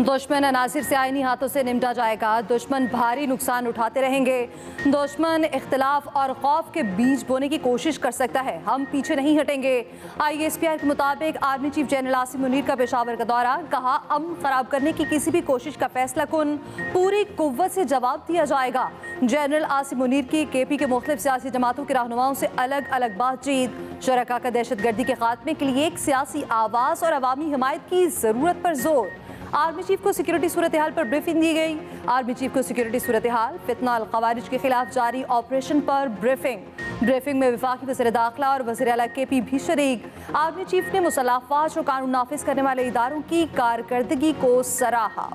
दुश्मन अनासिर से आईनी हाथों से निपटा जाएगा। दुश्मन भारी नुकसान उठाते रहेंगे। दुश्मन इख्तिलाफ और खौफ के बीज बोने की कोशिश कर सकता है, हम पीछे नहीं हटेंगे। ISPR के मुताबिक army chief general Asim Munir का पेशावर का दौरा, कहा अमन खराब करने की किसी भी कोशिश का फैसला कुन पूरी कुव्वत से जवाब दिया जाएगा। जनरल आसिम मुनीर की KP के मुख्तलिफ सियासी जमातों के रहनुमाओं से अलग अलग बातचीत, शरका का दहशतगर्दी के खात्मे के लिए एक सियासी आवाज़ और अवामी हिमायत की ज़रूरत पर जोर। आर्मी चीफ को सिक्योरिटी सूरत हाल पर ब्रीफिंग दी गई। आर्मी चीफ को सिक्योरिटी सूरत हाल, फितना अल खवारिज के खिलाफ जारी ऑपरेशन पर ब्रीफिंग में वफाकी वज़ीर दाखिला और वज़ीर आला KP भी शरीक। आर्मी चीफ ने मुसल्लह अफ़वाज और कानून नाफिज करने वाले इदारों की कारकर्दगी को सराहा।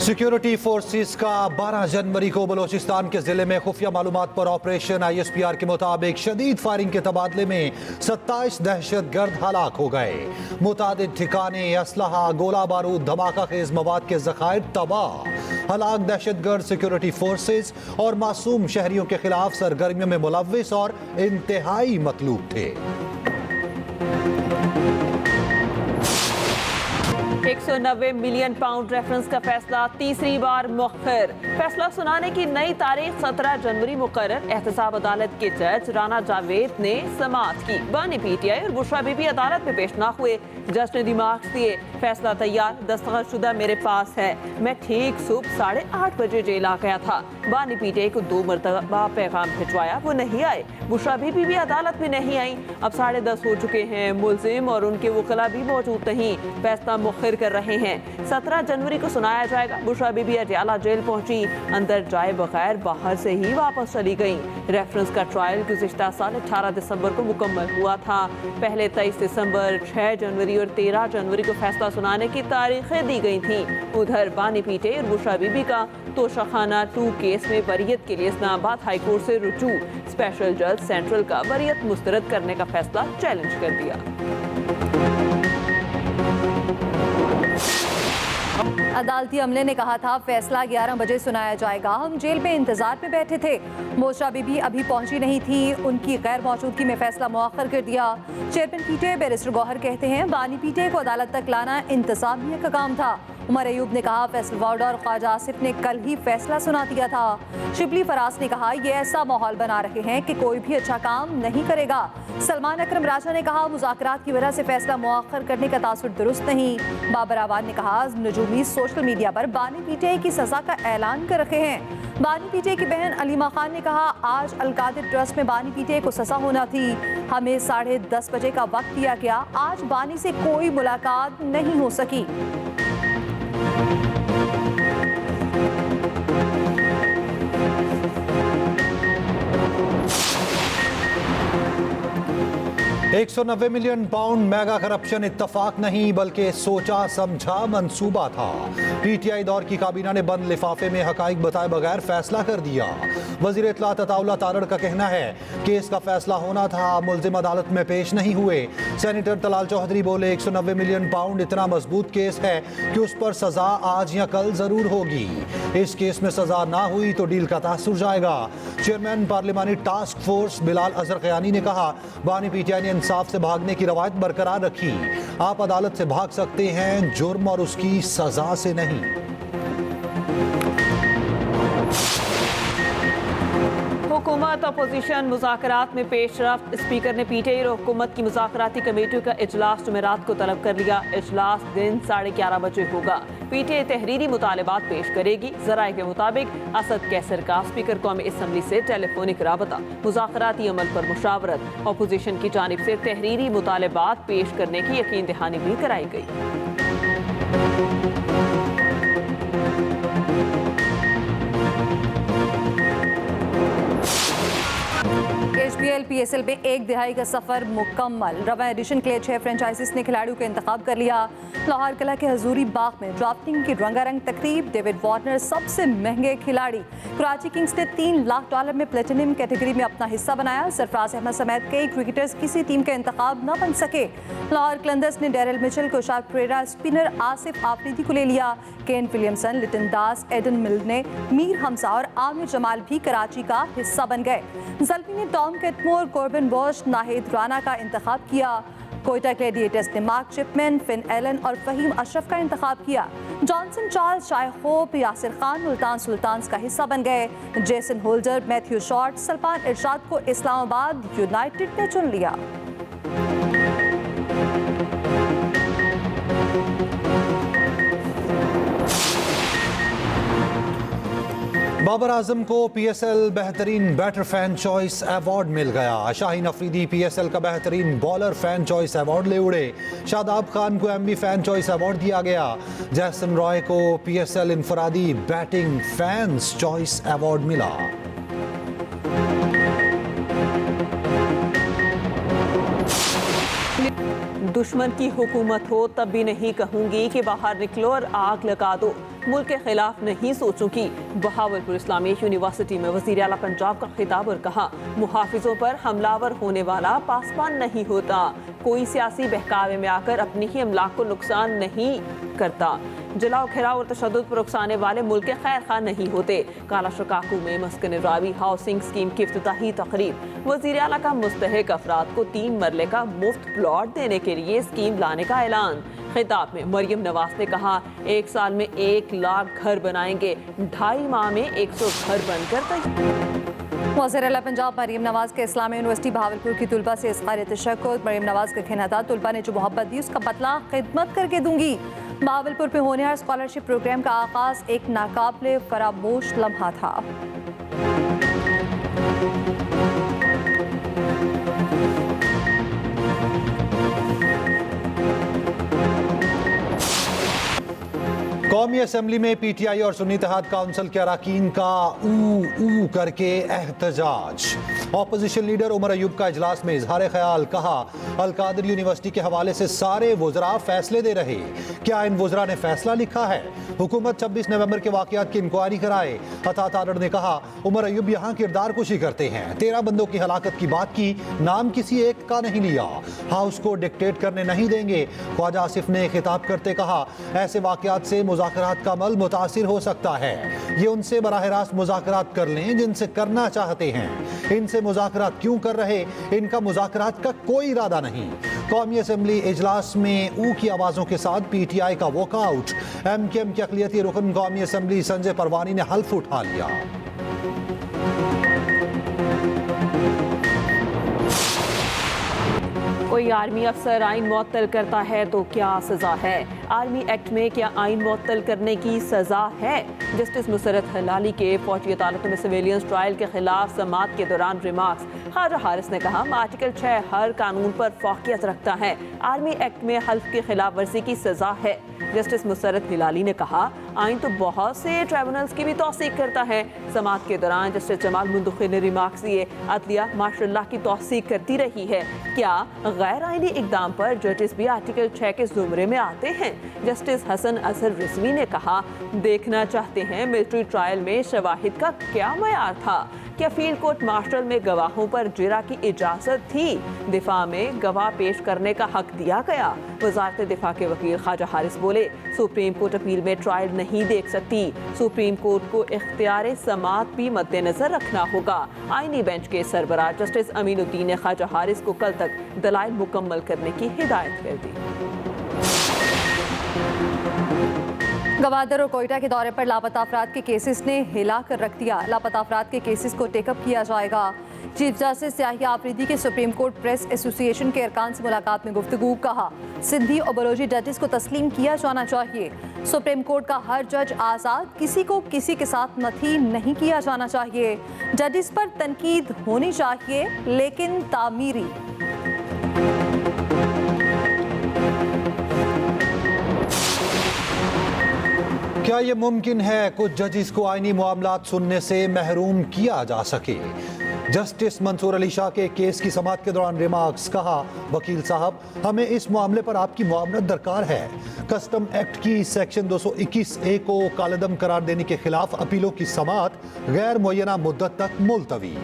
सिक्योरिटी फोर्सेस का 12 जनवरी को बलोचिस्तान के जिले में खुफिया मालूमात पर ऑपरेशन। ISPR के मुताबिक शदीद फायरिंग के तबादले में 27 दहशतगर्द हलाक हो गए। मुतादिद ठिकाने, असलहा, गोला बारूद, धमाका खेज मवाद के जखायर तबाह। हलाक दहशतगर्द सिक्योरिटी फोर्सेस और मासूम शहरियों के खिलाफ सरगर्मियों में मुलव्विस और इंतहाई मतलूब थे। 190 मिलियन पाउंड रेफरेंस का फैसला तीसरी बार मुअख्खर। फैसला सुनाने की नई तारीख 17 जनवरी मुकर्रर। एहतसाब अदालत के जज राना जावेद ने समाअत की। बानी PTI और बुशरा बीबी अदालत में पेश न हुए। जज ने दिमाग दिए, फैसला तैयार, दस्तखत शुदा मेरे पास है। मैं ठीक सुबह 8:30 बजे जेल आ गया था। बानी PTI को 2 मरतबा पैगाम भिजवाया, वो नहीं आए। बुशरा बीबी भी अदालत में नहीं आई। अब 10:30 हो चुके हैं, मुल्जिम और उनके वकला भी मौजूद नहीं। फैसला मुखर कर रहे हैं। 17 जनवरी को सुनाया जाएगा। बुशरा बीबी अटियाला जेल पहुंची, अंदर जाए बगैर बाहर से ही वापस चली गई। रेफरेंस का ट्रायल गुज़िश्ता साल 18 दिसंबर को मुकम्मल हुआ था। पहले 23 दिसंबर, 6 जनवरी और 13 जनवरी को फैसला सुनाने की तारीखें दी गई थी। उधर बानी PTI और बुशरा बीबी का तोशाखाना 2 केस में बरियत के लिए इस्लामाबाद हाई कोर्ट से रुजू। स्पेशल जज सेंट्रल का बरियत मुस्तरद करने का फैसला चैलेंज कर दिया। अदालती अमले ने कहा था फैसला 11 बजे सुनाया जाएगा। हम जेल में इंतजार में बैठे थे। बुशरा बीबी अभी पहुंची नहीं थी। उनकी गैर मौजूदगी में फैसला मुअख्खर कर दिया। चेयरमैन PTI बैरिस्टर गौहर कहते हैं बानी PTI को अदालत तक लाना इंतजामिया का काम था। उमर अयूब ने कहा फैसल वार्ड और ख्वाजा आसिफ ने कल ही फैसला सुना दिया था। शिबली फराज ने कहा ये ऐसा माहौल बना रहे हैं कि कोई भी अच्छा काम नहीं करेगा। सलमान अकरम राजा ने कहा मुज़ाकरात की वजह से फैसला मुअख्खर करने का तासुर दुरुस्त नहीं। बाबर आवान ने कहा नजूमी सोशल मीडिया पर बानी PTI की सजा का ऐलान कर रखे हैं। बानी PTI की बहन अलीमा खान ने कहा आज अलकादिर ट्रस्ट में बानी PTI को सजा होना थी। हमें 10:30 बजे का वक्त दिया गया। आज बानी से कोई मुलाकात नहीं हो सकी। 190 मिलियन पाउंड मेगा करप्शन इत्तफाक नहीं बल्कि सोचा समझा मंसूबा था। PTI दौर की काबीना ने बंद लिफाफे में हकाइक बताए बगैर फैसला कर दिया। वजीर इत्तलात अताउल्लाह तारड़ का कहना है केस का फैसला होना था, मुल्जिम अदालत में पेश नहीं हुए। सेनेटर तलाल चौधरी बोले 190 मिलियन पाउंड इतना मजबूत केस है कि उस पर सजा आज या कल जरूर होगी। इस केस में सजा ना हुई तो डील का तासुर जाएगा। चेयरमैन पार्लिमानी टास्क फोर्स बिलाल अजहर क़यानी ने कहा बानी PTI ने इंसाफ से भागने की रवायत बरकरार रखी। आप अदालत से भाग सकते हैं, जुर्म और उसकी सजा से नहीं। हुकूमत अपोजिशन मुज़ाकरात में पेशरफ्त। स्पीकर ने PTI और हुकूमत की मुज़ाकराती कमेटियों का इजलास जुमेरात को तलब कर लिया। इजलास दिन 11:30 बजे होगा। PTI तहरीरी मुतालबात पेश करेगी। ज़राए के मुताबिक असद कैसर का स्पीकर कौमी असम्बली से टेलीफोनिक राबता, मुज़ाकराती अमल पर मुशावरत। अपोजिशन की जानिब से तहरीरी मुतालबात पेश करने की यकीन दहानी भी कराई गई। ISPL PSL में एक दिहाई का सफर मुकम्मल। रवा एडिशन के लिए 6 फ्रेंचाइजीज ने खिलाड़ियों का इंतखाब कर लिया। लाहौर किला के हजूरी बाग में ड्राफ्टिंग की रंगारंग तकरीब। डेविड वार्नर सबसे महंगे खिलाड़ी। कराची किंग्स ने $3 लाख में प्लेटिनम कैटेगरी में अपना हिस्सा बनाया। सरफराज अहमद समेत कई क्रिकेटर्स किसी टीम का इंतखाब न बन सके। लाहौर कलंदर्स ने Daryl Mitchell, Kusal Perera, spinner Asif Afridi को ले लिया। Kane Williamson, Litton Das, Adam Milne, Mir Hamza और आमिर जमाल भी कराची का हिस्सा बन गए। जल्मी ने Tom Cadmore, Corbin Bosch, Nahid Rana का इंतखाब किया। कोयटा ग्लैडिएटर्स ने मार्क चिपमैन, फिन एलन और फहीम अशरफ का इंतखाब किया। Johnson Charles, Shai Hope, Yasir Khan Multan Sultans का हिस्सा बन गए। Jason Holder, Matthew Short, Salman Irshad को इस्लामाबाद यूनाइटेड ने चुन लिया। बाबर आजम को PSL बेहतरीन बैटर फैन चॉइस अवार्ड मिल गया। शाहीन अफरीदी PSL का बेहतरीन बॉलर फैन चॉइस अवार्ड ले उड़े। शादाब खान को MB फैन चॉइस अवार्ड दिया गया। जैसन रॉय को PSL इनफरादी बैटिंग फैंस चॉइस अवार्ड मिला। दुश्मन की हुकूमत हो तब भी नहीं कहूंगी कि बाहर निकलो और आग लगा दो। मुल्क के खिलाफ नहीं सोचूंगी। बहावलपुर इस्लामिया यूनिवर्सिटी में वज़ीर आला पंजाब का खिताब और कहा, मुहाफिजों पर हमलावर होने वाला पासबान नहीं होता। कोई सियासी बहकावे में आकर अपनी ही अमलाक को नुकसान नहीं करता। जलाओ घेराव और तशद्दुद पर उकसाने वाले मुल्क के खैर खा नहीं होते। काला शकाकू में मस्कन रावी हाउसिंग स्कीम की इफ्तिताही तकरीब। वज़ीर आला का मुस्तहिक अफराद को 3 मरले का मुफ्त प्लॉट देने के लिए स्कीम लाने का ऐलान। खिताब में मरियम नवाज ने कहा, 1 साल में 1 लाख घर बनाएंगे, 2.5 माह में 100 घर बनकर तैयार। वज़ीर आला पंजाब मरियम नवाज के इस्लामी यूनिवर्सिटी भावलपुर की तुलबा से इज़हार तशक्कुर। मरियम नवाज का कहना था, तुलबा ने जो मोहब्बत दी उसका बदला खिदमत करके दूंगी। भावलपुर में होनहार स्कॉलरशिप प्रोग्राम का आगाज एक नाकाबिले फरामोश लम्हा था। कौमी असम्बली में PTI और सुन्नी इत्तेहाद काउंसिल के अरकान का ऊ करके एहतजाज। ऑपोजिशन लीडर उमर अयूब का इजलास में इजहार ख्याल। कहा, अलकादिर यूनिवर्सिटी के हवाले से सारे वुज़रा फैसले दे रहे। क्या इन वुज़रा ने फैसला लिखा है? हुकूमत 26 नवंबर के वाक़यात की इंक्वायरी कराए। अता तारड़ ने कहा, उमर अयूब यहाँ किरदार कुशी करते हैं। 13 बंदों की हलाकत की बात की, नाम किसी एक का नहीं लिया। हाउस को डिक्टेट करने नहीं देंगे। ख्वाजा आसिफ ने खिताब करते कहा, ऐसे वाक़यात से मुज़ाकरात का अमल मुतासिर हो सकता है। ये उनसे बराह रास्त मुज़ाकरात कर लें जिनसे करना चाहते हैं। इनसे मुज़ाकरात क्यों कर रहे? इनका मुज़ाकरात का कोई इरादा नहीं। कौमी असम्बली इजलास में ऊ की आवाज़ों के साथ PTI का वॉकआउट। MKM के अक़लियती रुकन कौमी असम्बली संजय परवानी ने हल्फ उठा लिया। कोई आर्मी अफसर आइन मुअत्तल करता है तो क्या सजा है? आर्मी एक्ट में क्या आइन मुअत्तल करने की सजा है? जस्टिस मुसरत हलाली के फौजी अदालतों में सिविलियंस ट्रायल के खिलाफ समाअत के दौरान रिमार्क्स। ख्वाजा हारिस ने कहा, आर्टिकल 6 हर कानून पर फौकियत रखता है। आर्मी एक्ट में हल्फ की खिलाफ वर्जी की सजा है। जस्टिस मुसरत हिलाली ने कहा, आइन तो बहुत से ट्राइब्यूनल्स की भी तौसीक करता है। समाअत के दौरान जस्टिस जमाल मुंदखी ने रिमार्क्स दिए, अदलिया माशाअल्लाह की तौसीक करती रही है। क्या गैर आइनी इकदाम पर जजेस भी आर्टिकल 6 के जुमरे में आते हैं? जस्टिस हसन अजहर रिजवी ने कहा, देखना चाहते हैं मिलिट्री ट्रायल में शवाहिद का क्या मयार था? क्या फील्ड कोर्ट मार्शल में गवाहों पर जिरा की इजाजत थी? दिफा में गवाह पेश करने का हक दिया गया? वजारत दिफा के वकील ख्वाजा हारिस बोले, सुप्रीम कोर्ट अपील में ट्रायल नहीं देख सकती। सुप्रीम कोर्ट को इख्तियार समाअत भी मद्देनजर रखना होगा। आईनी बेंच के सरबराह जस्टिस अमीनुद्दीन ने ख्वाजा हारिस को कल तक दलाइल मुकम्मल करने की हिदायत कर दी। गवादर और कोयटा के दौरे पर लापता अफराद के केसेस ने हिला कर रख दिया। लापता अफराद के केसेस को टेकअप किया जाएगा। चीफ जस्टिस याहिया आफरीदी के सुप्रीम कोर्ट प्रेस एसोसिएशन के अरकान से मुलाकात में गुफ्तगू। कहा, सिंधी और बलोची जजेस को तस्लीम किया जाना चाहिए। सुप्रीम कोर्ट का हर जज आज़ाद, किसी को किसी के साथ नथी नहीं किया जाना चाहिए। जजेस पर तनकीद होनी चाहिए लेकिन तामीरी। क्या ये मुमकिन है कुछ जजेस को आईनी मामलात सुनने से महरूम किया जा सके? जस्टिस मंसूर अली शाह के केस की समाअत के दौरान रिमार्क्स। कहा, वकील साहब, हमें इस मामले पर आपकी मुआवनत दरकार है। कस्टम एक्ट की सेक्शन 221A को कालेदम करार देने के खिलाफ अपीलों की समाअत गैर मुअय्यना मुद्दत तक मुलतवी।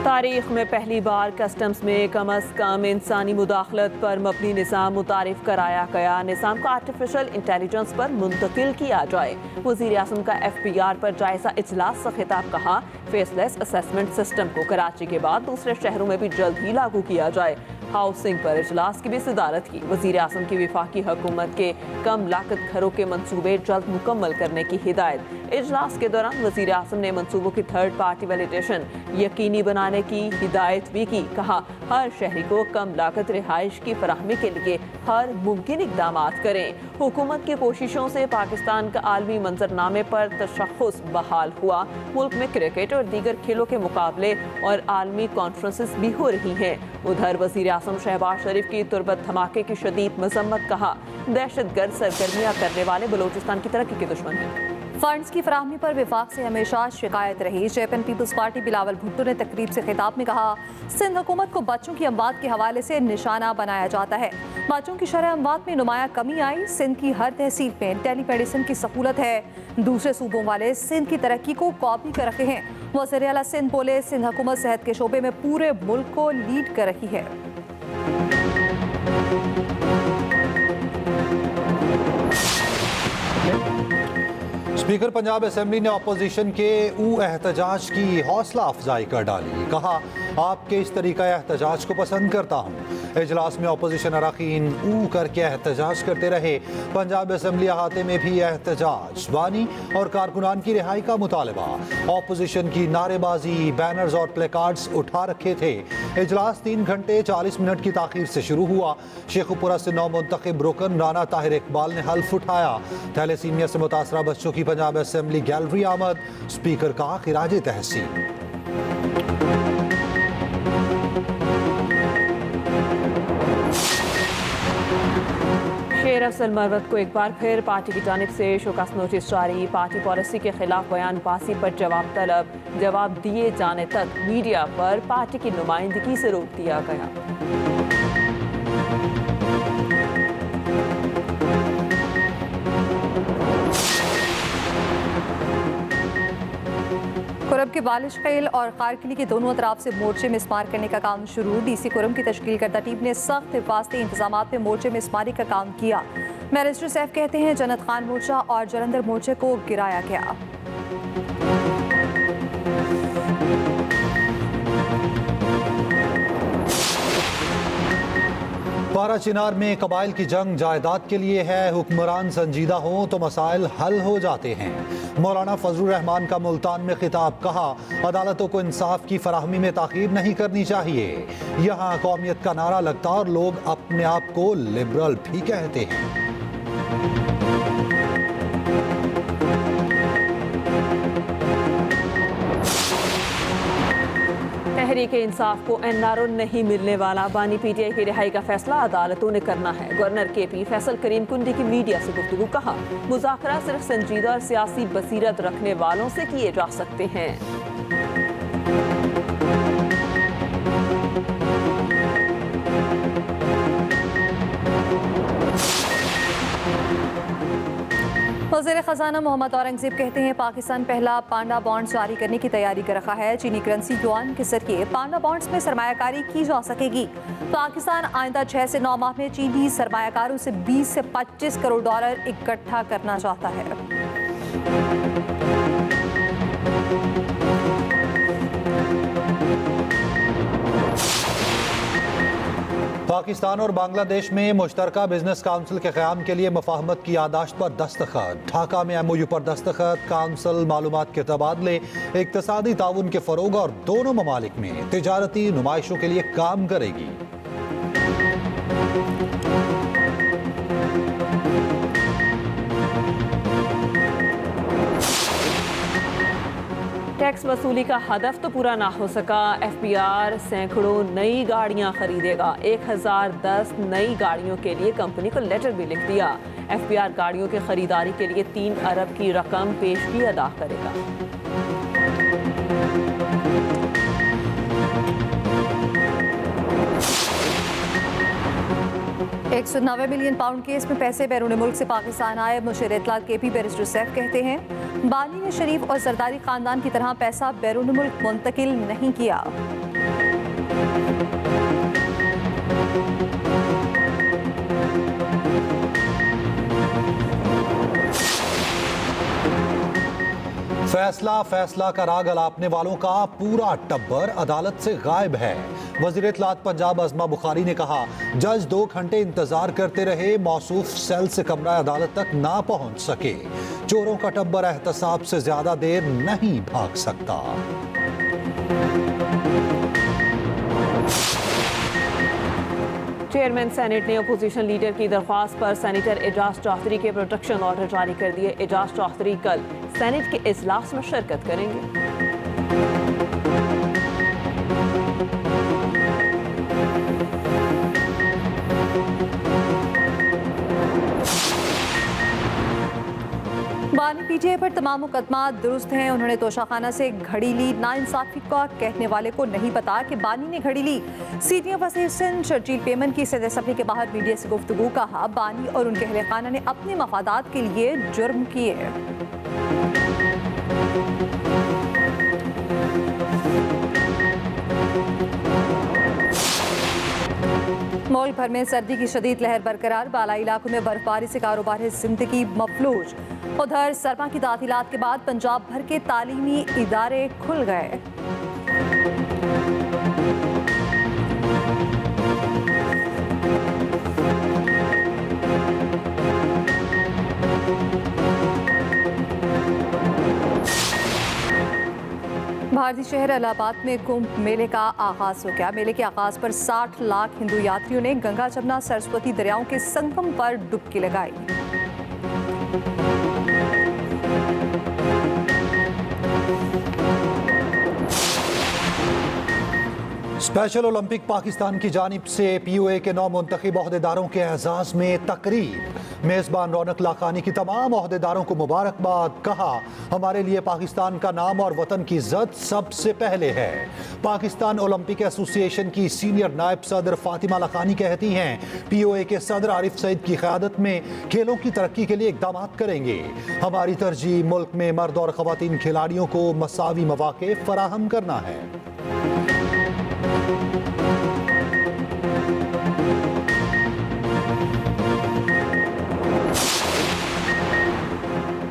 तारीख में पहली बार कस्टम्स में कम अज़ कम इंसानी मुदाखलत पर मबनी निज़ाम मुतारिफ कराया गया। निज़ाम को आर्टिफिशियल इंटेलिजेंस पर मुंतकिल किया जाए। वज़ीर आज़म का FPR पर जायजा इजलास से खिताब। कहा, फेसलेस असेसमेंट सिस्टम को कराची के बाद दूसरे शहरों में भी जल्द ही लागू किया जाए। हाउसिंग पर इजलास की भी सदारत की। वज़ीर आज़म की वफाकी हुकूमत के कम लागत घरों के मंसूबे जल्द मुकम्मल करने की हिदायत। इजलास के दौरान वज़ीर आज़म ने मंसूबों की थर्ड पार्टी वैलिडेशन यकीनी बनाने की हिदायत भी की। कहा, हर शहरी को कम लागत रिहाइश की फराहमी के लिए हर मुमकिन इकदाम करें। हुकूमत की कोशिशों से पाकिस्तान का आलमी मंजरनामे पर तशख़्ख़ुस बहाल हुआ। मुल्क में क्रिकेट और दीगर खेलों के मुकाबले और आलमी कॉन्फ्रेंसेस भी हो रही हैं। उधर वज़ीर आज़म शहबाज शरीफ की तुरबत धमाके की शदीद मजम्मत। कहा, दहशतगर्द सरगर्मियाँ करने वाले बलोचिस्तान की तरक्की के दुश्मन हैं। फंड्स की फराहमी पर विफाक से हमेशा शिकायत रही। Chairman peoples party Bilawal Bhutto ने तकरीब से खिताब में कहा, सिंध हुकूमत को बच्चों की अमवात के हवाले से निशाना बनाया जाता है। बच्चों की शरह अमवात में नुमाया कमी आई। सिंध की हर तहसील में टेली मेडिसिन की सहूलत है। दूसरे सूबों वाले सिंध की तरक्की को कॉपी कर रखे हैं। वज़ीर आला सिंध बोले, सिंध हुकूमत सेहत के शोबे में पूरे मुल्क को लीड कर रही है। स्पीकर पंजाब असेंबली ने अपोजिशन के एहतजाज की हौसला अफजाई कर डाली। कहा, आपके इस तरीका एहतजाज को पसंद करता हूँ। इजलास में अपोजिशन अरकान करके एहतजाज करते रहे। पंजाब असेंबली अहाते में भी एहतजाज। बानी और कारकुनान की रिहाई का मुतालबा। अपोजिशन की नारेबाजी, बैनर्स और प्लेकार्ड्स उठा रखे थे। इजलास 3 घंटे 40 मिनट की ताखीर से शुरू हुआ। शेखुपुरा से नौ मुंतखब रुकन राना ताहिर इकबाल ने हल्फ उठाया। थैलेसीमिया से मुतासरा बच्चों की पंजाब असेंबली गैलरी आमद। स्पीकर का खिराज तहसीन। शेर अफजल मरवत को एक बार फिर पार्टी की जानिब से शोकस नोटिस जारी। पार्टी पॉलिसी के खिलाफ बयानबाजी पर जवाब तलब। जवाब दिए जाने तक मीडिया पर पार्टी की नुमाइंदगी से रोक दिया गया। कुरब के बालिश खेल और कारकिली के दोनों अतराफ से मोर्चे में इस्मार करने का काम शुरू। DC कुरम की तश्कील करता टीम ने सख्त हिफाजती इंतजाम में मोर्चे में इस्मारी का काम किया। बैरिस्टर सैफ कहते हैं, जन्नत खान मोर्चा और जलंधर मोर्चे को गिराया गया। पारा चिनार में कबाइल की जंग जायदाद के लिए है। हुक्मरान संजीदा हों तो मसाइल हल हो जाते हैं। मौलाना फजलुर रहमान का मुल्तान में खिताब। कहा, अदालतों को इंसाफ की फराहमी में ताखीर नहीं करनी चाहिए। यहाँ कौमियत का नारा लगता और लोग अपने आप को लिबरल भी कहते हैं। तहरीक इंसाफ को NRO नहीं मिलने वाला। बानी PTI की रिहाई का फैसला अदालतों ने करना है। गवर्नर KP फैसल करीम कुंडी की मीडिया से गुफ्तगू। कहा, मुज़ाकरा सिर्फ संजीदा और सियासी बसीरत रखने वालों से किए जा सकते हैं। वज़ीर ख़ज़ाना मोहम्मद औरंगज़ेब कहते हैं, पाकिस्तान पहला पांडा बॉन्ड जारी करने की तैयारी कर रखा है। चीनी करेंसी युआन के जरिए पांडा बॉन्ड्स में सरमायाकारी की जा सकेगी। पाकिस्तान आइंदा 6 से 9 माह में चीनी सरमायाकारों से 20 से 25 करोड़ डॉलर इकट्ठा करना चाहता है। पाकिस्तान और बांग्लादेश में मुश्तरका बिजनेस काउंसिल के क़याम के लिए मुफाहमत की यादाश्त पर दस्तखत। ढाका में MOU पर दस्तखत। काउंसिल मालूमात के तबादले, इक्तसादी ताउन के फ़रोग और दोनों ममालिक में तिजारती नुमाइशों के लिए काम करेगी। टैक्स वसूली का हदफ तो पूरा ना हो सका। एफबीआर सैकड़ों नई गाड़ियां खरीदेगा। 1010 नई गाड़ियों के लिए कंपनी को लेटर भी लिख दिया। एफबीआर गाड़ियों की खरीदारी के लिए 3 अरब की रकम पेशगी अदा करेगा। 190 मिलियन पाउंड केस में पैसे बैरून मुल्क से पाकिस्तान आए। मुशीर इत्तलात केपी बैरिस्टर सैफ कहते हैं, बानी ने शरीफ और जरदारी खानदान की तरह पैसा बैरून मुल्क मुंतकिल नहीं किया। फैसला का राग अलापने वालों का पूरा टब्बर अदालत से गायब है। वज़ीर इत्तलात पंजाब अज़मा बुखारी ने कहा, जज 2 घंटे इंतजार करते रहे, मौसूफ सेल से कमरा अदालत तक ना पहुंच सके। चोरों का टब्बर एहतसाब से ज्यादा देर नहीं भाग सकता। चेयरमैन सेनेट ने अपोजिशन लीडर की दरख्वास्त पर सेनेटर एजाज चौधरी के प्रोटेक्शन ऑर्डर जारी कर दिए। एजाज चौधरी कल सेनेट के इजलास में शिरकत करेंगे। बानी पीटीआई पर तमाम मुकदमा दुरुस्त हैं। उन्होंने तोशाखाना से घड़ी ली। नाइंसाफी का कहने वाले को नहीं पता कि बानी ने घड़ी ली। सीनियर वज़ीर सिंध शर्जील पेमन की सदर असम्बली के बाहर मीडिया से गुफ्तगू। कहा, बानी और उनके अहले खाना ने अपने मफादात के लिए जुर्म किए। मुल्क भर में सर्दी की शदीद लहर बरकरार। बालाई इलाकों में बर्फबारी से कारोबार जिंदगी मफलूज। उधर सरमा की तातीलात के बाद पंजाब भर के तालीमी इदारे खुल गए। भारतीय शहर इलाहाबाद में कुंभ मेले का आगाज हो गया। मेले के आगाज पर 60 लाख हिंदू यात्रियों ने गंगा जमुना सरस्वती दरियाओं के संगम पर डुबकी लगाई। स्पेशल ओलंपिक पाकिस्तान की जानिब से पीओए के 9 मुंतखब ओहदेदारों के एजाज में तकरीब। मेजबान रौनक लाखानी की तमाम ओहदेदारों को मुबारकबाद। कहा, हमारे लिए पाकिस्तान का नाम और वतन की इज्जत सबसे पहले है। पाकिस्तान ओलंपिक एसोसिएशन की सीनियर नायब सदर फातिमा लाखानी कहती हैं, पीओए के सदर आरिफ सईद की क़यादत में खेलों की तरक्की के लिए इक़दाम करेंगे। हमारी तरजीह मुल्क में मर्द और ख़वातीन खिलाड़ियों को मसावी मौक़े फराहम करना है।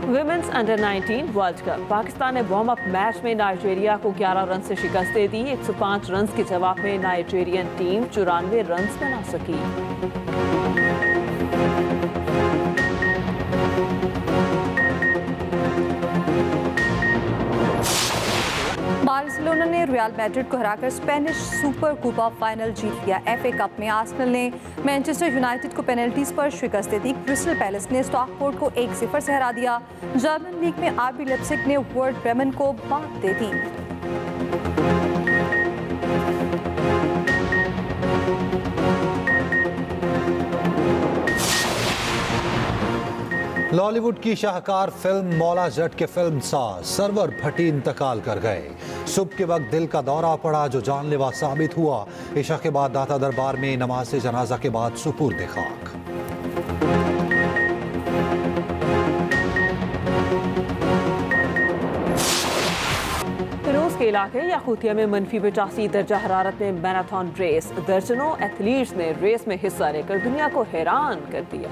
Women's under 19 world cup. Pakistan ने वार्म अप मैच में नाइजीरिया को 11 रन से शिकस्त दे दी। 105 रन के जवाब में नाइजीरियन टीम 94 रन बना सकी। बार्सिलोना ने रियल मैड्रिड को हराकर स्पेनिश सुपर कूपा फाइनल जीत लिया। एफए कप में आर्सेनल ने मैनचेस्टर यूनाइटेड को पेनल्टीज पर शिकस्त दे दी। क्रिस्टल पैलेस ने स्टॉकपोर्ट को 1-0 से हरा दिया। जर्मन लीग में आरबी लाइप्जिग ने वर्ड ब्रेमेन को मात दे दी। लॉलीवुड की शाहकार फिल्म मौला जट के फिल्म साज सरवर भट्टी इंतकाल कर गए। सुबह के वक्त दिल का दौरा पड़ा जो जानलेवा साबित हुआ। इशा के बाद दाता दरबार में नमाज जनाजा के बाद सुपुर्द खाक। रूस के इलाके याकूतिया में -85 दर्जा हरारत में मैराथन रेस। दर्जनों एथलीट्स ने रेस में हिस्सा लेकर दुनिया को हैरान कर दिया।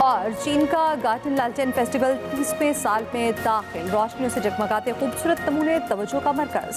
और चीन का गार्डन लालटेन फेस्टिवल 30वें साल में दाखिल। रोशनियों से जगमगाते खूबसूरत नमूने तवज्जो का मरकज।